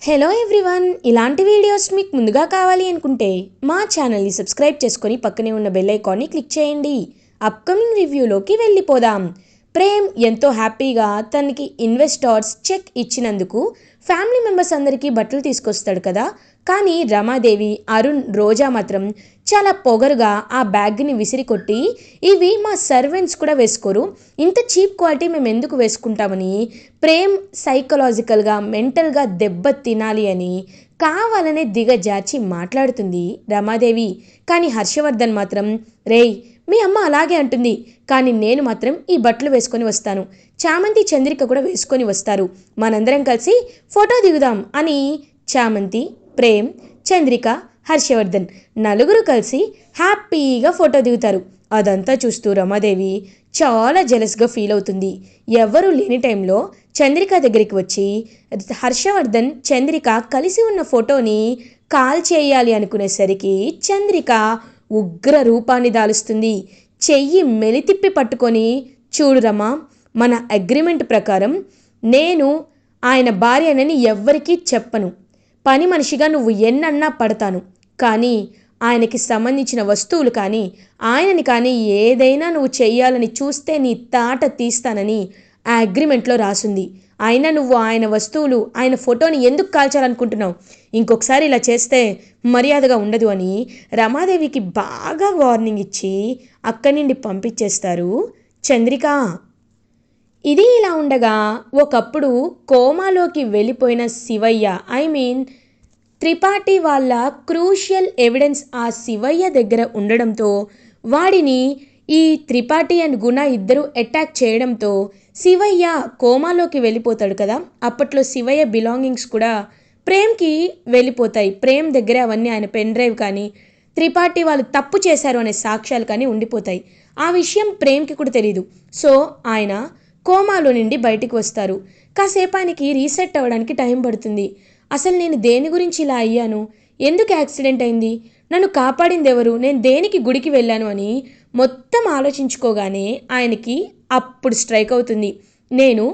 Hello everyone, ఇలాంటి videos మీకు ముందుగా కావాలి అనుకుంటే మా ఛానల్ని సబ్స్క్రైబ్ చేసుకొని పక్కనే ఉన్న బెల్ ఐకాన్ని క్లిక్ చేయండి. అప్కమింగ్ రివ్యూలోకి వెళ్ళిపోదాం. ప్రేమ్ ఎంతో హ్యాపీగా తనకి ఇన్వెస్టర్స్ చెక్ ఇచ్చినందుకు ఫ్యామిలీ మెంబర్స్ అందరికీ బట్టలు తీసుకొస్తాడు కదా. కానీ రమాదేవి, అరుణ్, రోజా మాత్రం చాలా పొగరుగా ఆ బ్యాగ్ని విసిరికొట్టి, ఇవి మా సర్వెంట్స్ కూడా వేసుకోరు, ఇంత చీప్ క్వాలిటీ మేము ఎందుకు వేసుకుంటామని ప్రేమ్ సైకలాజికల్గా మెంటల్గా దెబ్బ తినాలి అని కావాలనే దిగజార్చి మాట్లాడుతుంది రమాదేవి. కానీ హర్షవర్ధన్ మాత్రం, రేయ్ మీ అమ్మ అలాగే అంటుంది, కానీ నేను మాత్రం ఈ బట్టలు వేసుకొని వస్తాను, చామంతి చంద్రిక కూడా వేసుకొని వస్తారు, మనందరం కలిసి ఫోటో దిగుదాం అని చామంతి, ప్రేమ్, చంద్రిక, హర్షవర్ధన్ నలుగురు కలిసి హ్యాపీగా ఫోటో దిగుతారు. అదంతా చూస్తూ రమాదేవి చాలా జెలస్గా ఫీల్ అవుతుంది. ఎవరూ లేని టైంలో చంద్రిక దగ్గరికి వచ్చి హర్షవర్ధన్, చంద్రిక కలిసి ఉన్న ఫోటోని కాల్ చేయాలి అనుకునేసరికి చంద్రిక ఉగ్ర రూపాన్ని దాలుస్తుంది. చెయ్యి మెలితిప్పి పట్టుకొని, చూడు రమా, మన అగ్రిమెంట్ ప్రకారం నేను ఆయన భార్యనని ఎవ్వరికీ చెప్పను, పని మనిషిగా నువ్వు ఎన్నన్నా పడతాను, కానీ ఆయనకి సంబంధించిన వస్తువులు కానీ ఆయనని కానీ ఏదైనా నువ్వు చెయ్యాలని చూస్తే నీ తాట తీస్తానని ఆ అగ్రిమెంట్లో రాసుంది. అయినా నువ్వు ఆయన వస్తువులు, ఆయన ఫోటోని ఎందుకు కాల్చాలనుకుంటున్నావు? ఇంకొకసారి ఇలా చేస్తే మర్యాదగా ఉండదు అని రమాదేవికి బాగా వార్నింగ్ ఇచ్చి అక్కడి నుండి పంపించేస్తారు చంద్రిక. ఇది ఇలా ఉండగా ఒకప్పుడు కోమాలోకి వెళ్ళిపోయిన శివయ్య, త్రిపాఠి వాళ్ళ క్రూషియల్ ఎవిడెన్స్ ఆ శివయ్య దగ్గర ఉండడంతో వాడిని ఈ త్రిపాఠి అండ్ గుణ ఇద్దరు అటాక్ చేయడంతో శివయ్య కోమాలోకి వెళ్ళిపోతాడు కదా. అప్పట్లో శివయ్య బిలాంగింగ్స్ కూడా ప్రేమ్కి వెళ్ళిపోతాయి. ప్రేమ్ దగ్గర అవన్నీ ఆయన పెన్ డ్రైవ్ కానీ త్రిపాఠి వాళ్ళు తప్పు చేశారు అనే సాక్ష్యాలు కానీ ఉండిపోతాయి. ఆ విషయం ప్రేమ్కి కూడా తెలియదు. సో ఆయన కోమాలో నుండి బయటికి వస్తారు. కాసేపు ఆయనకి రీసెట్ అవ్వడానికి టైం పడుతుంది. అసలు నేను దేని గురించి ఇలా అయ్యాను, ఎందుకు యాక్సిడెంట్ అయింది, నన్ను కాపాడింది ఎవరు, నేను దేనికి గుడికి వెళ్ళాను అని మొత్తం ఆలోచించుకోగానే ఆయనకి అప్పుడు స్ట్రైక్ అవుతుంది. నేను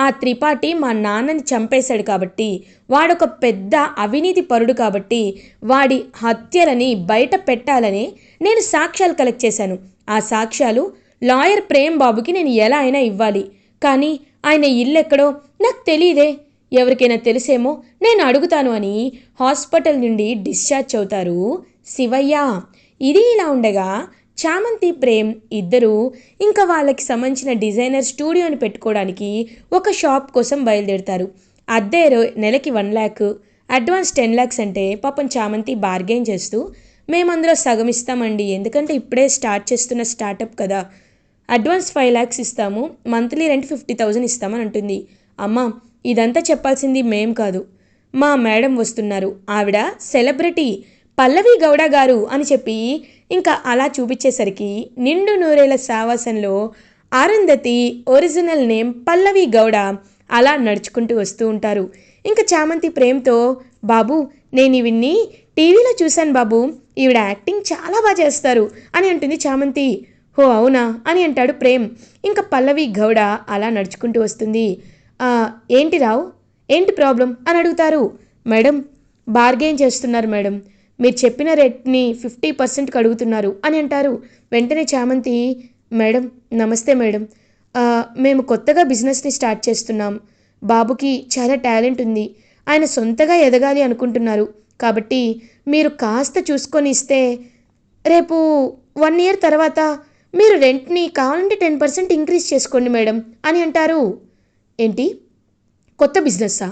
ఆ త్రిపాఠి మా నాన్నని చంపేశాడు కాబట్టి, వాడొక పెద్ద అవినీతి పరుడు కాబట్టి వాడి హత్యలని బయట పెట్టాలని నేను సాక్ష్యాలు కలెక్ట్ చేశాను. ఆ సాక్ష్యాలు లాయర్ ప్రేమ్ బాబుకి నేను ఎలా అయినా ఇవ్వాలి. కానీ ఆయన ఇల్లు ఎక్కడో నాకు తెలియదే, ఎవరికైనా తెలిసేమో నేను అడుగుతాను అని హాస్పిటల్ నుండి డిశ్చార్జ్ అవుతారు శివయ్య. ఇది ఇలా ఉండగా చామంతి, ప్రేమ్ ఇద్దరు ఇంకా వాళ్ళకి సంబంధించిన డిజైనర్ స్టూడియోని పెట్టుకోవడానికి ఒక షాప్ కోసం బయలుదేరుతారు. అద్దె నెలకి 1 lakh, అడ్వాన్స్ 10 lakhs అంటే పాపం చామంతి బార్గెయిన్ చేస్తూ, మేము అందులో సగం ఇస్తామండి, ఎందుకంటే ఇప్పుడే స్టార్ట్ చేస్తున్న స్టార్టప్ కదా, అడ్వాన్స్ 5 lakhs ఇస్తాము, మంత్లీ రెంట్ 50,000 ఇస్తామని అంటుంది. అమ్మ, ఇదంతా చెప్పాల్సింది మేం కాదు, మా మేడం వస్తున్నారు, ఆవిడ సెలబ్రిటీ పల్లవి గౌడ గారు అని చెప్పి ఇంకా అలా చూపించేసరికి నిండు నూరేళ్ల సావాసంలో అరుంధతి ఒరిజినల్ నేమ్ పల్లవి గౌడ అలా నడుచుకుంటూ వస్తూ ఉంటారు. ఇంకా చామంతి ప్రేమ్తో, బాబు నేను ఇవన్నీ టీవీలో చూశాను బాబు, ఈవిడ యాక్టింగ్ చాలా బాగా చేస్తారు అని అంటుంది చామంతి. హో అవునా అని అంటాడు ప్రేమ్. ఇంకా పల్లవి గౌడ అలా నడుచుకుంటూ వస్తుంది. ఏంటి రావు, ఏంటి ప్రాబ్లం అని అడుగుతారు. మేడం బార్గెయిన్ చేస్తున్నారు మేడం, మీరు చెప్పిన రేట్ని 50% అడుగుతున్నారు అని అంటారు. వెంటనే చామంతి, మేడం నమస్తే మేడం, మేము కొత్తగా బిజినెస్ని స్టార్ట్ చేస్తున్నాం, బాబుకి చాలా టాలెంట్ ఉంది, ఆయన సొంతగా ఎదగాలి అనుకుంటున్నారు, కాబట్టి మీరు కాస్త చూసుకొని ఇస్తే రేపు 1 year తర్వాత మీరు రెంట్ని కావాలంటే 10% ఇంక్రీజ్ చేసుకోండి మేడం అని అంటారు. ఏంటి కొత్త బిజినెస్సా?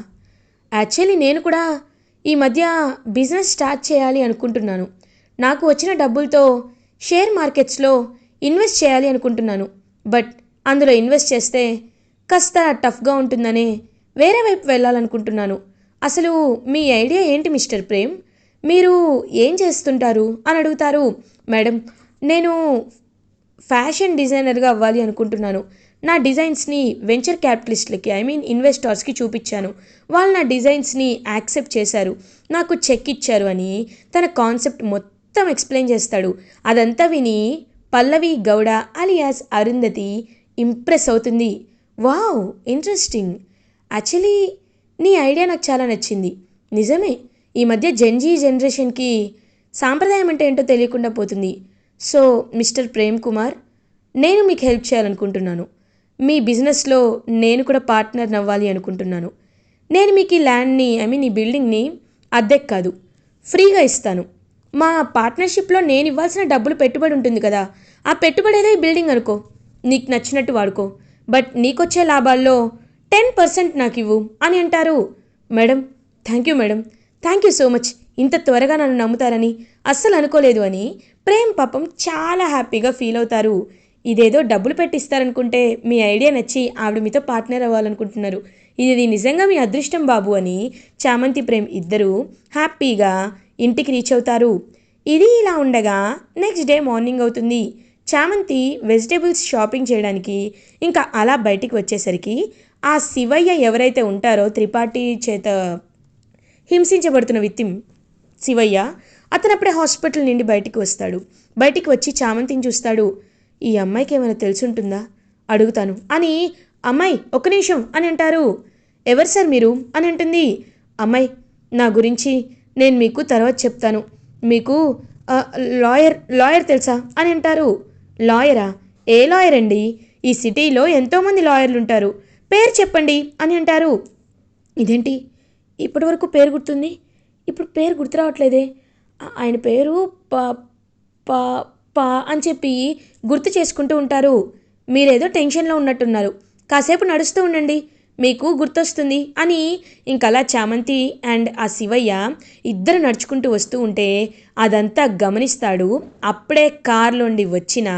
యాక్చువల్లీ నేను కూడా ఈ మధ్య బిజినెస్ స్టార్ట్ చేయాలి అనుకుంటున్నాను, నాకు వచ్చిన డబ్బులతో షేర్ మార్కెట్స్లో ఇన్వెస్ట్ చేయాలి అనుకుంటున్నాను, బట్ అందులో ఇన్వెస్ట్ చేస్తే కాస్త టఫ్గా ఉంటుందనే వేరే వైపు వెళ్ళాలనుకుంటున్నాను. అసలు మీ ఐడియా ఏంటి మిస్టర్ ప్రేమ్, మీరు ఏం చేస్తుంటారు అని అడుగుతారు. మేడం నేను ఫ్యాషన్ డిజైనర్గా అవ్వాలి అనుకుంటున్నాను, నా డిజైన్స్ని వెంచర్ క్యాపిటలిస్ట్లకి ఇన్వెస్టర్స్కి చూపించాను, వాళ్ళు నా డిజైన్స్ని యాక్సెప్ట్ చేశారు, నాకు చెక్ ఇచ్చారు అని తన కాన్సెప్ట్ మొత్తం ఎక్స్ప్లెయిన్ చేస్తాడు. అదంతా విని పల్లవి గౌడ అలియాస్ అరుంధతి ఇంప్రెస్ అవుతుంది. వావ్, ఇంట్రెస్టింగ్, యాక్చువల్లీ నీ ఐడియా నాకు చాలా నచ్చింది, నిజమే, ఈ మధ్య జెన్జీ జనరేషన్కి సాంప్రదాయం అంటే ఏంటో తెలియకుండా పోతుంది. సో మిస్టర్ ప్రేమ్ కుమార్, నేను మీకు హెల్ప్ చేయాలనుకుంటున్నాను. మీ బిజినెస్లో నేను కూడా పార్ట్నర్ అవ్వాలి అనుకుంటున్నాను. నేను మీకు ఈ ల్యాండ్ని ఈ బిల్డింగ్ని అద్దెకు కాదు, ఫ్రీగా ఇస్తాను. మా పార్ట్నర్షిప్లో నేను ఇవ్వాల్సిన డబ్బులు పెట్టుబడి ఉంటుంది కదా, ఆ పెట్టుబడి ఏదో ఈ బిల్డింగ్ అనుకో, నీకు నచ్చినట్టు వాడుకో, బట్ నీకొచ్చే లాభాల్లో 10% నాకు ఇవ్వు అని అంటారు. Madam, thank you madam, thank you so much, ఇంత త్వరగా నన్ను నమ్ముతారని అస్సలు అనుకోలేదు అని ప్రేమ్ పాపం చాలా హ్యాపీగా ఫీల్ అవుతారు. ఇదేదో డబ్బులు పెట్టిస్తారనుకుంటే మీ ఐడియా నచ్చి ఆవిడ మీతో పార్ట్నర్ అవ్వాలనుకుంటున్నారు. ఇది నిజంగా మీ అదృష్టం బాబు అని చామంతి ప్రేమ్ ఇద్దరూ హ్యాపీగా ఇంటికి రీచ్ అవుతారు. ఇది ఇలా ఉండగా నెక్స్ట్ డే మార్నింగ్ అవుతుంది. చామంతి వెజిటేబుల్స్ షాపింగ్ చేయడానికి ఇంకా అలా బయటికి వచ్చేసరికి ఆ శివయ్య ఎవరైతే ఉంటారో త్రిపాఠి చేత హింసించబడుతున్న విత్తిం శివయ్య, అతను అప్పుడే హాస్పిటల్ నుండి బయటికి వస్తాడు. బయటికి వచ్చి చామంతిని చూస్తాడు. ఈ అమ్మాయికి ఏమైనా తెలుసుంటుందా అడుగుతాను అని, అమ్మాయి ఒక్క నిమిషం అని అంటారు. ఎవరు సార్ మీరు అని అంటుంది. అమ్మాయి, నా గురించి నేను మీకు తర్వాత చెప్తాను, మీకు లాయర్ తెలుసా అని అంటారు. లాయరా? ఏ లాయర్ అండి? ఈ సిటీలో ఎంతోమంది లాయర్లు ఉంటారు, పేరు చెప్పండి అని అంటారు. ఇదేంటి ఇప్పటి వరకు పేరు గుర్తుంది, ఇప్పుడు పేరు గుర్తు రావట్లేదే, ఆయన పేరు పా పా పా అని చెప్పి గుర్తు చేసుకుంటూ ఉంటారు. మీరేదో టెన్షన్లో ఉన్నట్టున్నారు, కాసేపు నడుస్తూ ఉండండి, మీకు గుర్తొస్తుంది అని ఇంకలా చామంతి అండ్ ఆ శివయ్య ఇద్దరు నడుచుకుంటూ వస్తూ ఉంటే అదంతా గమనిస్తాడు. అప్పుడే కారులోండి వచ్చిన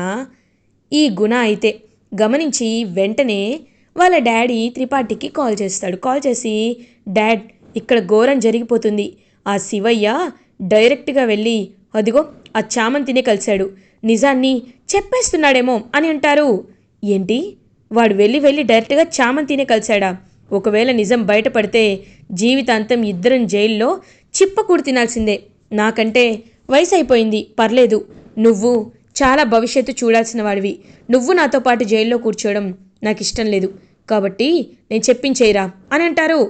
ఈ గుణ అయితే గమనించి వెంటనే వాళ్ళ డాడీ త్రిపాఠికి కాల్ చేస్తాడు. కాల్ చేసి, డాడ్, ఇక్కడ ఘోరం జరిగిపోతుంది, ఆ శివయ్య డైరెక్ట్గా వెళ్ళి అదిగో ఆ చామంతినే కలిశాడు, నిజాన్ని చెప్పేస్తున్నాడేమో అని అంటారు. ఏంటి, వాడు వెళ్ళి డైరెక్ట్గా చామంతినే కలిశాడా? ఒకవేళ నిజం బయటపడితే జీవితాంతం ఇద్దరం జైల్లో చిప్పకూడు తినాల్సిందే. నాకంటే వయసు అయిపోయింది, పర్లేదు, నువ్వు చాలా భవిష్యత్తు చూడాల్సిన వాడివి, నువ్వు నాతో పాటు జైల్లో కూర్చోవడం నాకు ఇష్టం లేదు, కాబట్టి నేను చెప్పించేయరా అని అంటారు.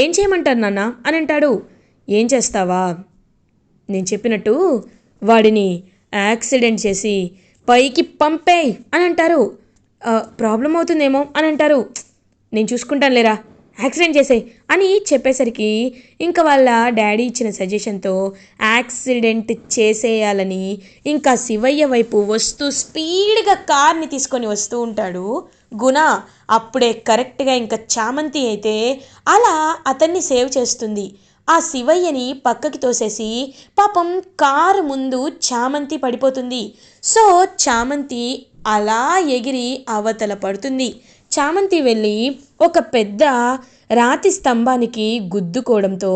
ఏం చేయమంటారు నాన్న అని అంటాడు. ఏం చేస్తావా, నేను చెప్పినట్టు వాడిని యాక్సిడెంట్ చేసి పైకి పంపేయ్ అని అంటారు. ప్రాబ్లం అవుతుందేమో అని అంటారు. నేను చూసుకుంటాను లేరా, యాక్సిడెంట్ చేసేయ్ అని చెప్పేసరికి ఇంకా వాళ్ళ డాడీ ఇచ్చిన సజెషన్తో యాక్సిడెంట్ చేసేయాలని ఇంకా శివయ్య వైపు వస్తూ స్పీడ్గా కార్ని తీసుకొని వస్తూ ఉంటాడు గుణ. అప్పుడే కరెక్ట్గా ఇంకా చామంతి అయితే అలా అతన్ని సేవ్ చేస్తుంది. ఆ శివయ్యని పక్కకి తోసేసి పాపం కారు ముందు చామంతి పడిపోతుంది. సో చామంతి అలా ఎగిరి అవతల పడుతుంది. చామంతి వెళ్ళి ఒక పెద్ద రాతి స్తంభానికి గుద్దుకోవడంతో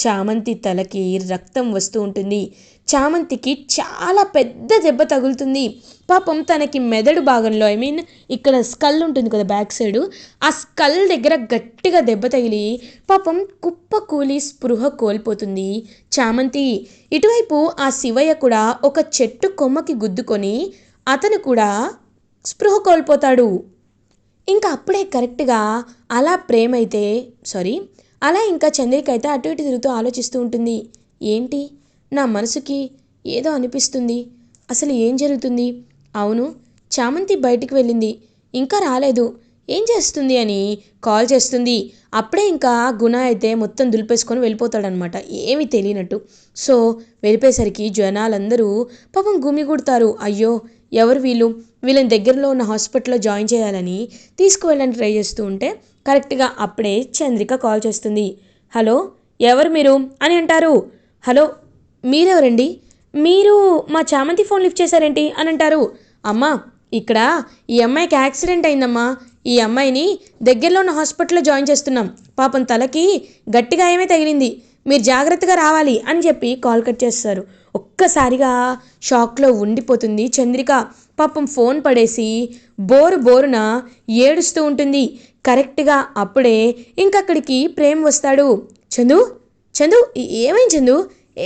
చామంతి తలకి రక్తం వస్తూ ఉంటుంది. చామంతికి చాలా పెద్ద దెబ్బ తగులుతుంది. పాపం తనకి మెదడు భాగంలో ఇక్కడ స్కల్ ఉంటుంది కదా, బ్యాక్ సైడు, ఆ స్కల్ దగ్గర గట్టిగా దెబ్బ తగిలి పాపం కుప్ప కూలి స్పృహ కోల్పోతుంది చామంతి. ఇటువైపు ఆ శివయ్య కూడా ఒక చెట్టు కొమ్మకి గుద్దుకొని అతను కూడా స్పృహ కోల్పోతాడు. ఇంకా అప్పుడే కరెక్ట్గా అలా అలా ఇంకా చంద్రిక అయితే అటు ఇటు తిరుగుతూ ఆలోచిస్తూ ఉంటుంది. ఏంటి, నా మనసుకి ఏదో అనిపిస్తుంది, అసలు ఏం జరుగుతుంది? అవును, చామంతి బయటికి వెళ్ళింది, ఇంకా రాలేదు, ఏం చేస్తుంది అని కాల్ చేస్తుంది. అప్పుడే ఇంకా గుణ అయితే మొత్తం దులిపేసుకొని వెళ్ళిపోతాడనమాట, ఏమీ తెలియనట్టు. సో వెళ్ళిపోయేసరికి జనాలందరూ పాపం గుమిగూడతారు. అయ్యో, ఎవరు వీళ్ళని దగ్గరలో ఉన్న హాస్పిటల్లో జాయిన్ చేయాలని తీసుకువెళ్ళడానికి ట్రై చేస్తూ ఉంటే కరెక్ట్గా అప్పుడే చంద్రిక కాల్ చేస్తుంది. హలో, ఎవరు మీరు అని అంటారు. హలో, మీరెవరండి, మీరు మా చామంతి ఫోన్ లిఫ్ట్ చేశారేంటి అని అంటారు. అమ్మా, ఇక్కడ ఈ అమ్మాయికి యాక్సిడెంట్ అయిందమ్మా, ఈ అమ్మాయిని దగ్గరలో ఉన్న హాస్పిటల్లో జాయిన్ చేస్తున్నాం, పాపం తలకి గట్టిగా ఏమీ తగిలింది, మీరు జాగ్రత్తగా రావాలి అని చెప్పి కాల్ కట్ చేస్తారు. ఒక్కసారిగా షాక్లో ఉండిపోతుంది చంద్రిక. పాపం ఫోన్ పడేసి బోరున ఏడుస్తూ ఉంటుంది. కరెక్ట్గా అప్పుడే ఇంకక్కడికి ప్రేమ్ వస్తాడు. చందు ఏమైంది చందు,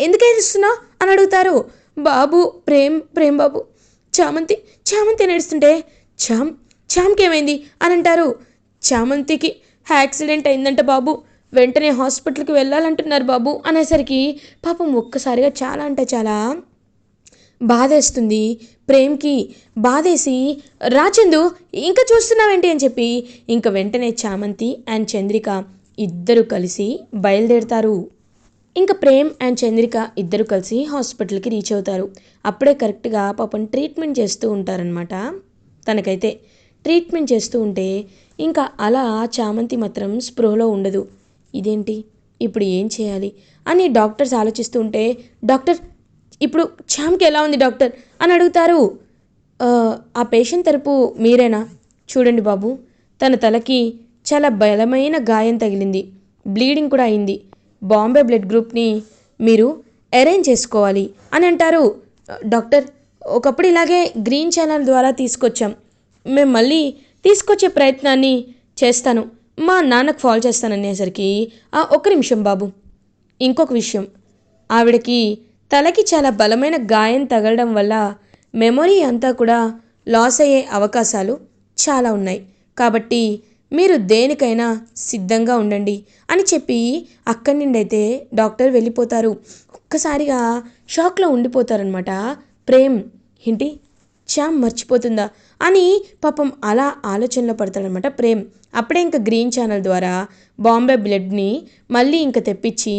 ఎందుకు ఏడుస్తున్నావు అని అడుగుతారు. బాబు ప్రేమ్ బాబు, చామంతి నడుస్తుంటే చామ్కి ఏమైంది అని అంటారు. చామంతికి యాక్సిడెంట్ అయిందంట బాబు, వెంటనే హాస్పిటల్కి వెళ్ళాలంటున్నారు బాబు అనేసరికి పాపం ఒక్కసారిగా చాలా అంటే చాలా బాధేస్తుంది ప్రేమ్కి. బాధేసి రాచందు ఇంకా చూస్తున్నావేంటి అని చెప్పి ఇంక వెంటనే చామంతి అండ్ చంద్రిక ఇద్దరు కలిసి బయలుదేరుతారు. ఇంకా ప్రేమ్ అండ్ చంద్రిక ఇద్దరు కలిసి హాస్పిటల్కి రీచ్ అవుతారు. అప్పుడే కరెక్ట్గా పాపం ట్రీట్మెంట్ చేస్తూ ఉంటారనమాట. తనకైతే ట్రీట్మెంట్ చేస్తూ ఉంటే ఇంకా అలా చామంతి మాత్రం స్పృహలో ఉండదు. ఇదేంటి ఇప్పుడు ఏం చేయాలి అని డాక్టర్స్ ఆలోచిస్తూ ఉంటే, డాక్టర్ ఇప్పుడు చామ్కి ఎలా ఉంది డాక్టర్ అని అడుగుతారు. ఆ పేషెంట్ తరపు మీరేనా? చూడండి బాబు, తన తలకి చాలా బలమైన గాయం తగిలింది, బ్లీడింగ్ కూడా అయింది. బాంబే బ్లడ్ గ్రూప్ని మీరు అరేంజ్ చేసుకోవాలి అని అంటారు. డాక్టర్ ఒకప్పుడు ఇలాగే గ్రీన్ ఛానల్ ద్వారా తీసుకొచ్చాం, మేము మళ్ళీ తీసుకొచ్చే ప్రయత్నాన్ని చేస్తాను, మా నాన్నకు కాల్ చేస్తాననేసరికి ఒక్క నిమిషం బాబు, ఇంకొక విషయం, ఆవిడకి తలకి చాలా బలమైన గాయం తగలడం వల్ల మెమొరీ అంతా కూడా లాస్ అయ్యే అవకాశాలు చాలా ఉన్నాయి, కాబట్టి మీరు దేనికైనా సిద్ధంగా ఉండండి అని చెప్పి అక్కడి నుండి అయితే డాక్టర్ వెళ్ళిపోతారు. ఒక్కసారిగా షాక్లో ఉండిపోతారనమాట ప్రేమ్. ఏంటి చామ్ మర్చిపోతుందా అని పాపం అలా ఆలోచనలో పడతాడనమాట ప్రేమ్. అప్పుడే ఇంకా గ్రీన్ ఛానల్ ద్వారా బాంబే బ్లడ్ని మళ్ళీ ఇంకా తెప్పించి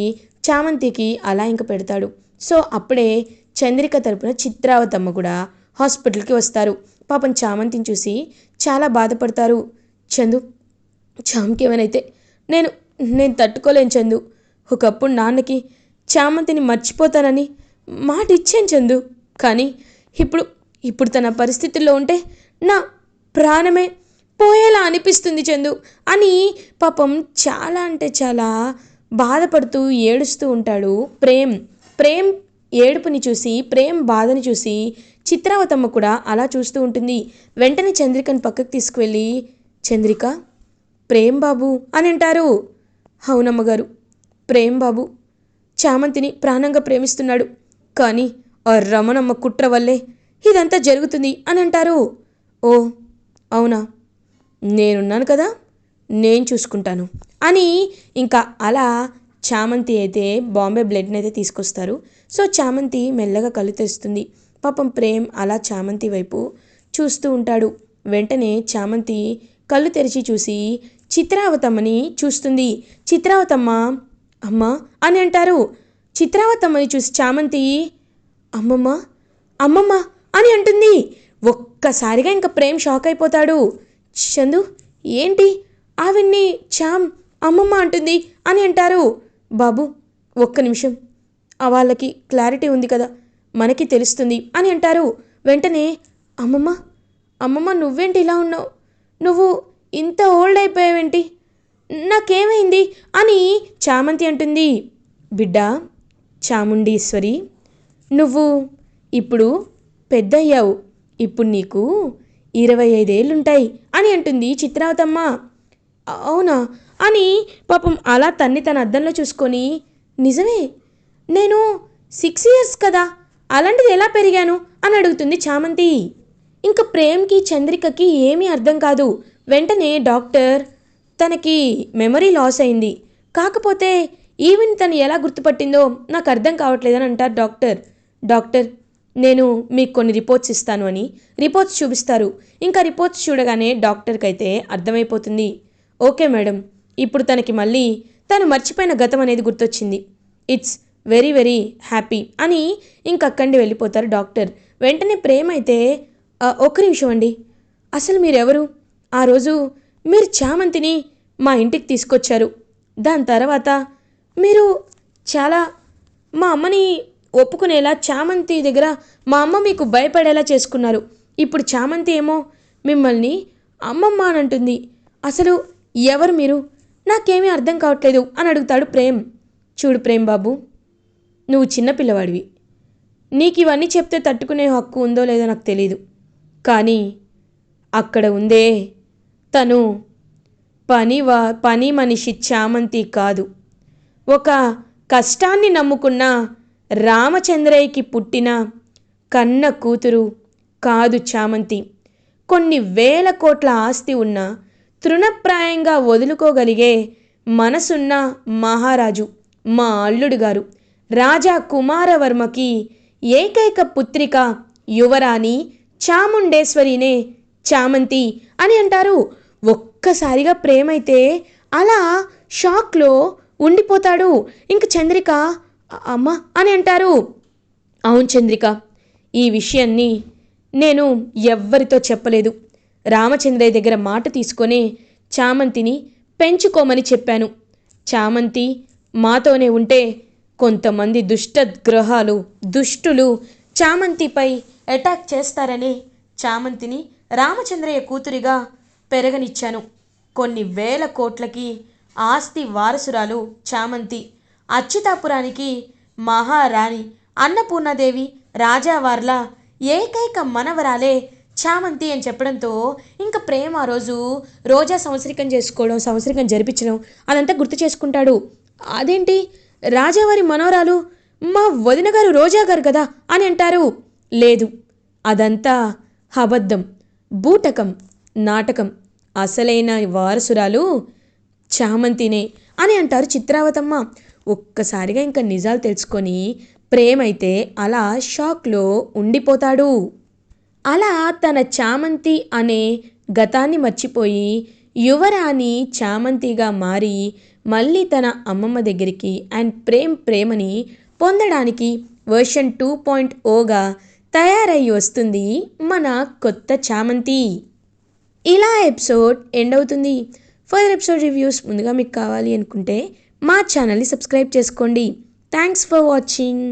చామంతికి అలా ఇంకా పెడతాడు. సో అప్పుడే చంద్రిక తరపున చిత్రావతమ్మ కూడా హాస్పిటల్కి వస్తారు. పాపం చామంతిని చూసి చాలా బాధపడతారు. చందు, చామ్కి ఏమైనా నేను నేను తట్టుకోలేను చందు, ఒకప్పుడు నాన్నకి చామంతిని మర్చిపోతానని మాట ఇచ్చాను చందు, కానీ ఇప్పుడు ఇప్పుడు తన పరిస్థితుల్లో ఉంటే నా ప్రాణమే పోయేలా అనిపిస్తుంది చందు అని పాపం చాలా అంటే చాలా బాధపడుతూ ఏడుస్తూ ఉంటాడు ప్రేమ్. ప్రేమ్ ఏడుపుని చూసి, ప్రేమ్ బాధని చూసి చిత్రావతమ్మ కూడా అలా చూస్తూ ఉంటుంది. వెంటనే చంద్రికని పక్కకు తీసుకువెళ్ళి, చంద్రిక, ప్రేమ్ బాబు అని అంటారు. అవునమ్మగారు, ప్రేమ్ బాబు చామంతిని ప్రాణంగా ప్రేమిస్తున్నాడు, కానీ ఆ రమణమ్మ కుట్ర వల్లే ఇదంతా జరుగుతుంది అని అంటారు. ఓ అవునా, నేనున్నాను కదా, నేను చూసుకుంటాను అని ఇంకా అలా చామంతి అయితే బాంబే బ్లడ్ని అయితే తీసుకొస్తారు. సో చామంతి మెల్లగా కళ్ళు తెస్తుంది. పాపం ప్రేమ్ అలా చామంతి వైపు చూస్తూ ఉంటాడు. వెంటనే చామంతి కళ్ళు తెరిచి చూసి చిత్రావతమ్మని చూస్తుంది. చిత్రావతమ్మ అమ్మా అని అంటారు. చిత్రావతమ్మని చూసి చామంతి అమ్మమ్మ అమ్మమ్మ అని అంటుంది. ఒక్కసారిగా ఇంకా ప్రేమ్ షాక్ అయిపోతాడు. చందు ఏంటి ఆవిడ్ని చామ్ అమ్మమ్మ అంటుంది అని అంటారు. బాబు ఒక్క నిమిషం, వాళ్ళకి క్లారిటీ ఉంది కదా, మనకి తెలుస్తుంది అని అంటారు. వెంటనే అమ్మమ్మ అమ్మమ్మ నువ్వేంటి ఇలా ఉన్నావు, నువ్వు ఇంత ఓల్డ్ అయిపోయావేంటి, నాకేమైంది అని చామంతి అంటుంది. బిడ్డ చాముండీశ్వరి, నువ్వు ఇప్పుడు పెద్దయ్యావు, ఇప్పుడు నీకు 25 ఏళ్ళుంటాయి అని అంటుంది చిత్రావతమ్మ. అవునా అని పాపం అలా తన అద్దంలో చూసుకొని, నిజమే, నేను 6 years కదా, అలాంటిది ఎలా పెరిగాను అని అడుగుతుంది చామంతి. ఇంకా ప్రేమ్కి చంద్రికకి ఏమీ అర్థం కాదు. వెంటనే డాక్టర్ తనకి మెమరీ లాస్ అయింది, కాకపోతే ఈవెన్ తను ఎలా గుర్తుపట్టిందో నాకు అర్థం కావట్లేదని అంటారు డాక్టర్. డాక్టర్ నేను మీకు కొన్ని రిపోర్ట్స్ ఇస్తాను అని రిపోర్ట్స్ చూపిస్తారు. ఇంకా రిపోర్ట్స్ చూడగానే డాక్టర్కి అయితే అర్థమైపోతుంది. ఓకే మేడం, ఇప్పుడు తనకి మళ్ళీ తను మర్చిపోయిన గతం అనేది గుర్తొచ్చింది, ఇట్స్ వెరీ వెరీ హ్యాపీ అని ఇంకక్కడి వెళ్ళిపోతారు డాక్టర్. వెంటనే ప్రేమ అయితే ఒక్క నిమిషం అండి, అసలు మీరెవరు, ఆ రోజు మీరు చామంతిని మా ఇంటికి తీసుకొచ్చారు, దాని తర్వాత మీరు చాలా మా అమ్మని ఒప్పుకునేలా చామంతి దగ్గర మా అమ్మ మీకు భయపడేలా చేసుకున్నారు, ఇప్పుడు చామంతి ఏమో మిమ్మల్ని అమ్మమ్మ అని అంటుంది, అసలు ఎవరు మీరు, నాకేమీ అర్థం కావట్లేదు అని అడుగుతాడు ప్రేమ్. చూడు ప్రేమ్ బాబు, నువ్వు చిన్నపిల్లవాడివి, నీకు ఇవన్నీ చెప్తే తట్టుకునే హక్కు ఉందో లేదో నాకు తెలీదు, కానీ అక్కడ ఉందే తను పని మనిషి చామంతి కాదు, ఒక కష్టాన్ని నమ్ముకున్న రామచంద్రయ్యకి పుట్టిన కన్న కూతురు కాదు చామంతి. కొన్ని వేల కోట్ల ఆస్తి ఉన్న తృణప్రాయంగా వదులుకోగలిగే మనసున్న మహారాజు మా అల్లుడు గారు రాజా కుమారవర్మకి ఏకైక పుత్రిక యువరాణి చాముండేశ్వరినే చామంతి అని అంటారు. ఒక్కసారిగా ప్రేమైతే అలా షాక్లో ఉండిపోతాడు. ఇంక చంద్రిక అమ్మ అని అంటారు. అవును చంద్రిక, ఈ విషయాన్ని నేను ఎవ్వరితో చెప్పలేదు. రామచంద్రయ్య దగ్గర మాట తీసుకొని చామంతిని పెంచుకోమని చెప్పాను. చామంతి మాతోనే ఉంటే కొంతమంది దుష్టులు చామంతిపై అటాక్ చేస్తారని చామంతిని రామచంద్రయ్య కూతురిగా పెరగనిచ్చాను. కొన్ని వేల కోట్లకి ఆస్తి వారసురాలు చామంతి. అచ్యుతాపురానికి మహారాణి అన్నపూర్ణాదేవి రాజావార్ల ఏకైక మనవరాలే చామంతి అని చెప్పడంతో ఇంకా ప్రేమ ఆ రోజు రోజా సంవత్సరికం జరిపించడం అదంతా గుర్తు చేసుకుంటాడు. అదేంటి రాజావారి మనవరాలు మా వదిన గారు రోజా గారు కదా అని అంటారు. లేదు, అదంతా అబద్ధం, బూటకం, నాటకం. అసలైన వారసురాలు చామంతినే అని అంటారు చిత్రావతమ్మ. ఒక్కసారిగా ఇంకా నిజాలు తెలుసుకొని ప్రేమైతే అలా షాక్లో ఉండిపోతాడు. అలా తన చామంతి అనే గతాన్ని మర్చిపోయి యువరాణి చామంతిగా మారి మళ్ళీ తన అమ్మమ్మ దగ్గరికి అండ్ ప్రేమని పొందడానికి వర్షన్ 2.0గా తయారయ్యి వస్తుంది మన కొత్త చామంతి. ఇలా ఎపిసోడ్ ఎండ్ అవుతుంది. ఫర్దర్ ఎపిసోడ్ రివ్యూస్ ముందుగా మీకు కావాలి అనుకుంటే మా ఛానల్ని సబ్స్క్రైబ్ చేసుకోండి. Thanks for watching.